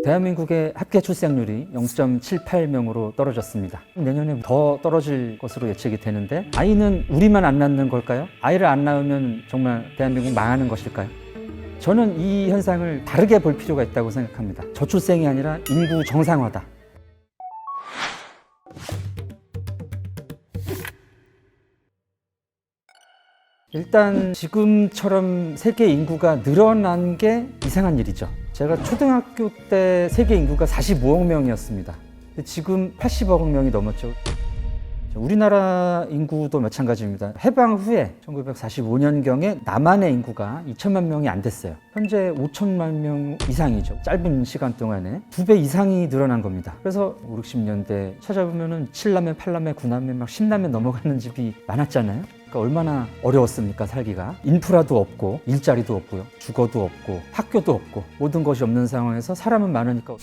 대한민국의 합계 출생률이 0.78명으로 떨어졌습니다. 내년에 더 떨어질 것으로 예측이 되는데, 아이는 우리만 안 낳는 걸까요? 아이를 안 낳으면 정말 대한민국 망하는 것일까요? 저는 이 현상을 다르게 볼 필요가 있다고 생각합니다. 저출생이 아니라 인구 정상화다. 일단 지금처럼 세계 인구가 늘어난 게 이상한 일이죠. 제가 초등학교 때 세계 인구가 45억 명이었습니다. 지금 80억 명이 넘었죠. 우리나라 인구도 마찬가지입니다. 해방 후에 1945년경에 남한의 인구가 2천만 명이 안 됐어요. 현재 5천만 명 이상이죠. 짧은 시간 동안에 2배 이상이 늘어난 겁니다. 그래서 5, 60년대 찾아보면은 7남매, 8남매, 9남매, 막 10남매 넘어가는 집이 많았잖아요. 그러니까 얼마나 어려웠습니까, 살기가. 인프라도 없고 일자리도 없고요. 주거도 없고 학교도 없고 모든 것이 없는 상황에서 사람은 많으니까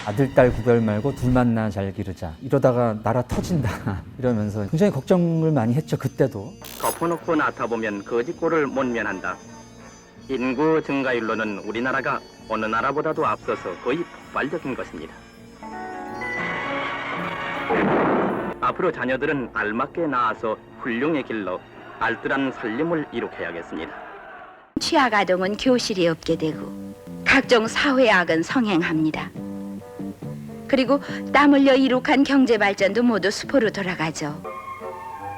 아들, 딸 구별 말고 둘만 낳아 잘 기르자. 이러다가 나라 터진다. 이러면서 굉장히 걱정을 많이 했죠, 그때도. 덮어놓고 나타보면 거짓골을 못 면한다. 인구 증가율로는 우리나라가 어느 나라보다도 앞서서 거의 폭발적인 것입니다. 앞으로 자녀들은 알맞게 낳아서 훌륭의 길로 알뜰한 살림을 이룩해야겠습니다. 취학 아동은 교실이 없게 되고 각종 사회악은 성행합니다. 그리고 땀 흘려 이룩한 경제 발전도 모두 수포로 돌아가죠.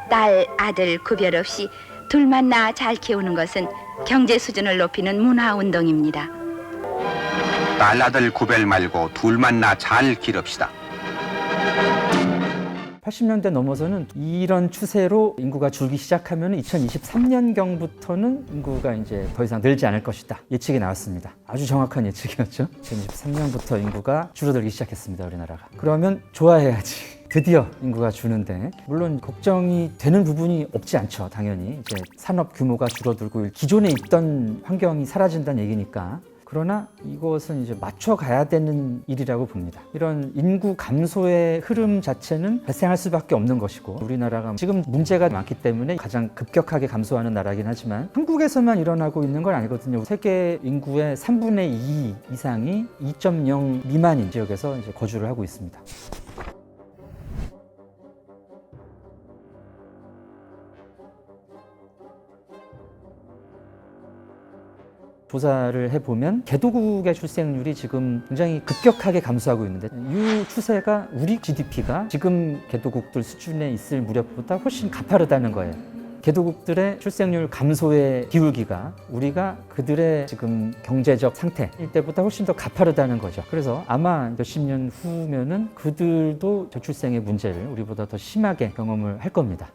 딸, 아들 구별 없이 둘만 낳아 잘 키우는 것은 경제 수준을 높이는 문화 운동입니다. 딸, 아들 구별 말고 둘만 낳아 잘 기릅시다. 80년대 넘어서는 이런 추세로 인구가 줄기 시작하면 2023년경부터는 인구가 이제 더 이상 늘지 않을 것이다. 예측이 나왔습니다. 아주 정확한 예측이었죠. 2023년부터 인구가 줄어들기 시작했습니다, 우리나라가. 그러면 좋아해야지. 드디어 인구가 주는데, 물론 걱정이 되는 부분이 없지 않죠. 당연히 이제 산업 규모가 줄어들고 기존에 있던 환경이 사라진다는 얘기니까. 그러나 이것은 이제 맞춰가야 되는 일이라고 봅니다. 이런 인구 감소의 흐름 자체는 발생할 수밖에 없는 것이고, 우리나라가 지금 문제가 많기 때문에 가장 급격하게 감소하는 나라긴 하지만 한국에서만 일어나고 있는 건 아니거든요. 세계 인구의 3분의 2 이상이 2.0 미만인 지역에서 이제 거주를 하고 있습니다. 조사를 해보면 개도국의 출생률이 지금 굉장히 급격하게 감소하고 있는데, 이 추세가 우리 GDP가 지금 개도국들 수준에 있을 무렵보다 훨씬 가파르다는 거예요. 개도국들의 출생률 감소의 기울기가 우리가 그들의 지금 경제적 상태일 때보다 훨씬 더 가파르다는 거죠. 그래서 아마 몇십 년 후면은 그들도 저출생의 문제를 우리보다 더 심하게 경험을 할 겁니다.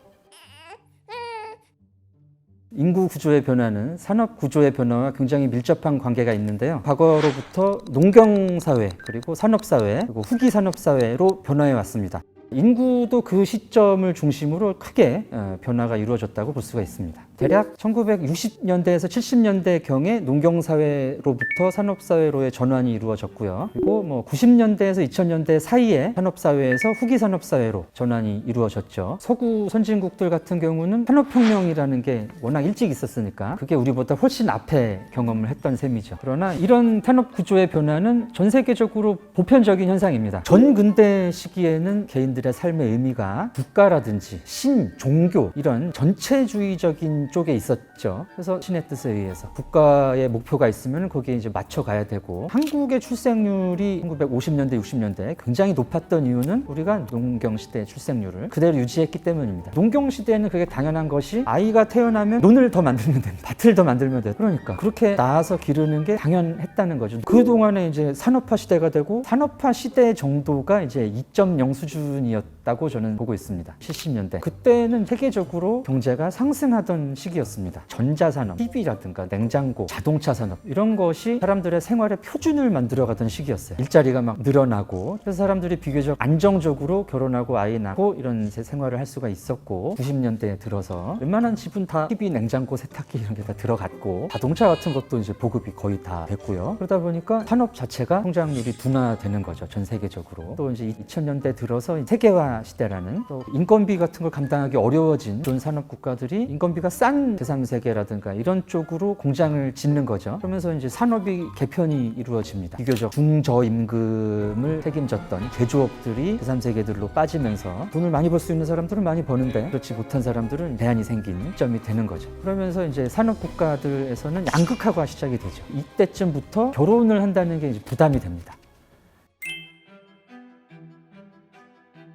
인구 구조의 변화는 산업 구조의 변화와 굉장히 밀접한 관계가 있는데요. 과거로부터 농경사회, 그리고 산업사회, 그리고 후기 산업사회로 변화해 왔습니다. 인구도 그 시점을 중심으로 크게 변화가 이루어졌다고 볼 수가 있습니다. 대략 1960년대에서 70년대경에 농경사회로부터 산업사회로의 전환이 이루어졌고요. 그리고 90년대에서 2000년대 사이에 산업사회에서 후기 산업사회로 전환이 이루어졌죠. 서구 선진국들 같은 경우는 산업혁명이라는 게 워낙 일찍 있었으니까 그게 우리보다 훨씬 앞에 경험을 했던 셈이죠. 그러나 이런 산업구조의 변화는 전 세계적으로 보편적인 현상입니다. 전근대 시기에는 개인들의 삶의 의미가 국가라든지 신, 종교 이런 전체주의적인 쪽에 있었죠. 그래서 신의 뜻에 의해서 국가의 목표가 있으면 거기에 이제 맞춰가야 되고, 한국의 출생률이 1950년대, 60년대 굉장히 높았던 이유는 우리가 농경시대의 출생률을 그대로 유지했기 때문입니다. 농경시대에는 그게 당연한 것이 아이가 태어나면 논을 더 만들면 된다. 밭을 더 만들면 된다. 그러니까 그렇게 낳아서 기르는 게 당연했다는 거죠. 그동안에 이제 산업화 시대가 되고, 산업화 시대 정도가 이제 2.0 수준이었다고 저는 보고 있습니다. 70년대. 그때는 세계적으로 경제가 상승하던 시기였습니다. 전자산업, TV라든가 냉장고, 자동차 산업 이런 것이 사람들의 생활의 표준을 만들어가던 시기였어요. 일자리가 막 늘어나고, 그래서 사람들이 비교적 안정적으로 결혼하고 아이 낳고 이런 생활을 할 수가 있었고, 90년대에 들어서 웬만한 집은 다 TV, 냉장고, 세탁기 이런 게 다 들어갔고, 자동차 같은 것도 이제 보급이 거의 다 됐고요. 그러다 보니까 산업 자체가 성장률이 둔화되는 거죠, 전 세계적으로. 또 이제 2000년대 들어서 세계화 폐사 시대라는, 또 인건비 같은 걸 감당하기 어려워진 그런 산업 국가들이 인건비가 싼 제3세계라든가 이런 쪽으로 공장을 짓는 거죠. 그러면서 이제 산업이 개편이 이루어집니다. 비교적 중저임금을 책임졌던 제조업들이 제3세계들로 빠지면서 돈을 많이 벌 수 있는 사람들은 많이 버는데 그렇지 못한 사람들은 제한이 생긴 점이 되는 거죠. 그러면서 이제 산업 국가들에서는 양극화가 시작이 되죠. 이때쯤부터 결혼을 한다는 게 이제 부담이 됩니다.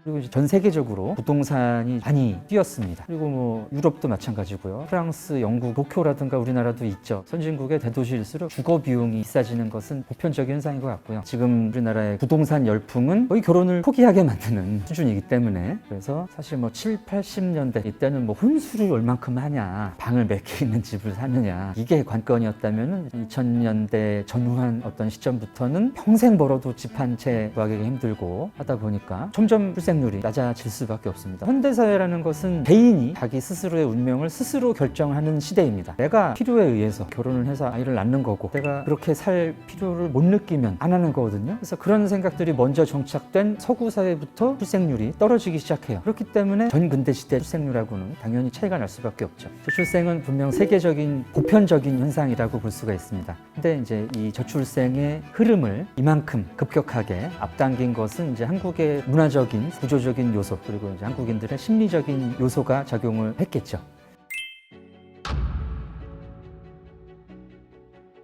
그리고 이제 전 세계적으로 부동산이 많이 뛰었습니다. 그리고 뭐 유럽도 마찬가지고요. 프랑스, 영국, 도쿄라든가 우리나라도 있죠. 선진국의 대도시일수록 주거 비용이 비싸지는 것은 보편적인 현상인 것 같고요. 지금 우리나라의 부동산 열풍은 거의 결혼을 포기하게 만드는 수준이기 때문에, 그래서 사실 뭐 7, 80년대 이때는 뭐 혼수를 얼만큼 하냐, 방을 몇 개 있는 집을 사느냐, 이게 관건이었다면 2000년대 전후한 어떤 시점부터는 평생 벌어도 집 한 채 구하기가 힘들고 하다 보니까 점점 출생률이 낮아질 수밖에 없습니다. 현대사회라는 것은 개인이 자기 스스로의 운명을 스스로 결정하는 시대입니다. 내가 필요에 의해서 결혼을 해서 아이를 낳는 거고, 내가 그렇게 살 필요를 못 느끼면 안 하는 거거든요. 그래서 그런 생각들이 먼저 정착된 서구 사회부터 출생률이 떨어지기 시작해요. 그렇기 때문에 전 근대 시대 출생률하고는 당연히 차이가 날 수밖에 없죠. 저출생은 분명 세계적인 보편적인 현상이라고 볼 수가 있습니다. 근데 이제 이 저출생의 흐름을 이만큼 급격하게 앞당긴 것은 이제 한국의 문화적인 구조적인 요소, 그리고 이제 한국인들의 심리적인 요소가 작용을 했겠죠.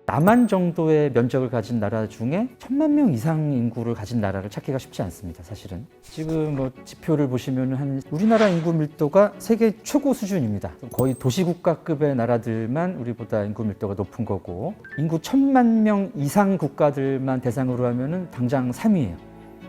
남한 정도의 면적을 가진 나라 중에 1000만 명 이상 인구를 가진 나라를 찾기가 쉽지 않습니다. 사실은 지금 뭐 지표를 보시면 한 우리나라 인구 밀도가 세계 최고 수준입니다. 거의 도시국가급의 나라들만 우리보다 인구 밀도가 높은 거고, 인구 1000만 명 이상 국가들만 대상으로 하면은 당장 3위예요.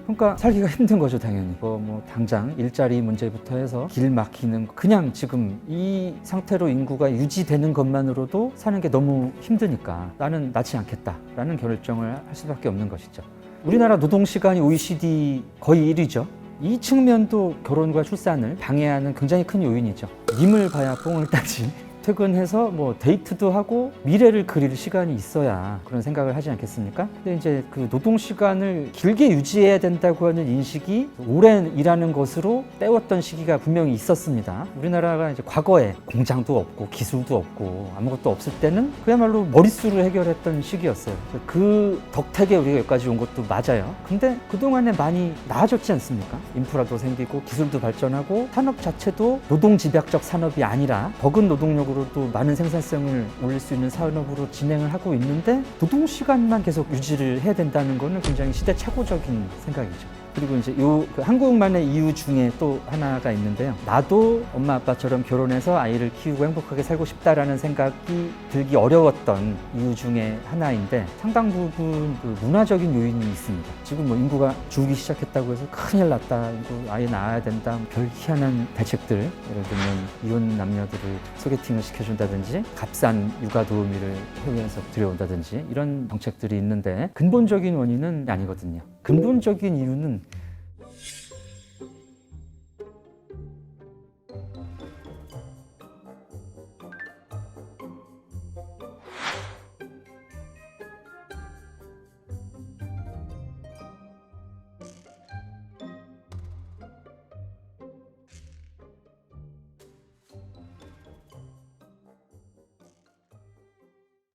그러니까 살기가 힘든 거죠, 당연히. 뭐 당장 일자리 문제부터 해서 길 막히는, 그냥 지금 이 상태로 인구가 유지되는 것만으로도 사는 게 너무 힘드니까 나는 낳지 않겠다라는 결정을 할 수밖에 없는 것이죠. 우리나라 노동시간이 OECD 거의 1위죠. 이 측면도 결혼과 출산을 방해하는 굉장히 큰 요인이죠. 님을 봐야 뽕을 따지. 퇴근해서 뭐 데이트도 하고 미래를 그릴 시간이 있어야 그런 생각을 하지 않겠습니까? 근데 이제 그 노동 시간을 길게 유지해야 된다고 하는 인식이 오랜 일하는 것으로 때웠던 시기가 분명히 있었습니다. 우리나라가 이제 과거에 공장도 없고 기술도 없고 아무것도 없을 때는 그야말로 머릿수를 해결했던 시기였어요. 그 덕택에 우리가 여기까지 온 것도 맞아요. 근데 그동안에 많이 나아졌지 않습니까? 인프라도 생기고 기술도 발전하고 산업 자체도 노동 집약적 산업이 아니라 적은 노동력으로 또 많은 생산성을 올릴 수 있는 산업으로 진행을 하고 있는데, 노동 시간만 계속 유지를 해야 된다는 것은 굉장히 시대착오적인 생각이죠. 그리고 이제 그 한국만의 이유 중에 또 하나가 있는데요. 나도 엄마 아빠처럼 결혼해서 아이를 키우고 행복하게 살고 싶다라는 생각이 들기 어려웠던 이유 중에 하나인데, 상당 부분 그 문화적인 요인이 있습니다. 지금 뭐 인구가 줄기 시작했다고 해서 큰일 났다, 인구 아예 낳아야 된다, 별 희한한 대책들, 예를 들면 이혼 남녀들을 소개팅을 시켜준다든지 값싼 육아 도우미를 해외에서 들여온다든지 이런 정책들이 있는데, 근본적인 원인은 아니거든요. 근본적인 이유는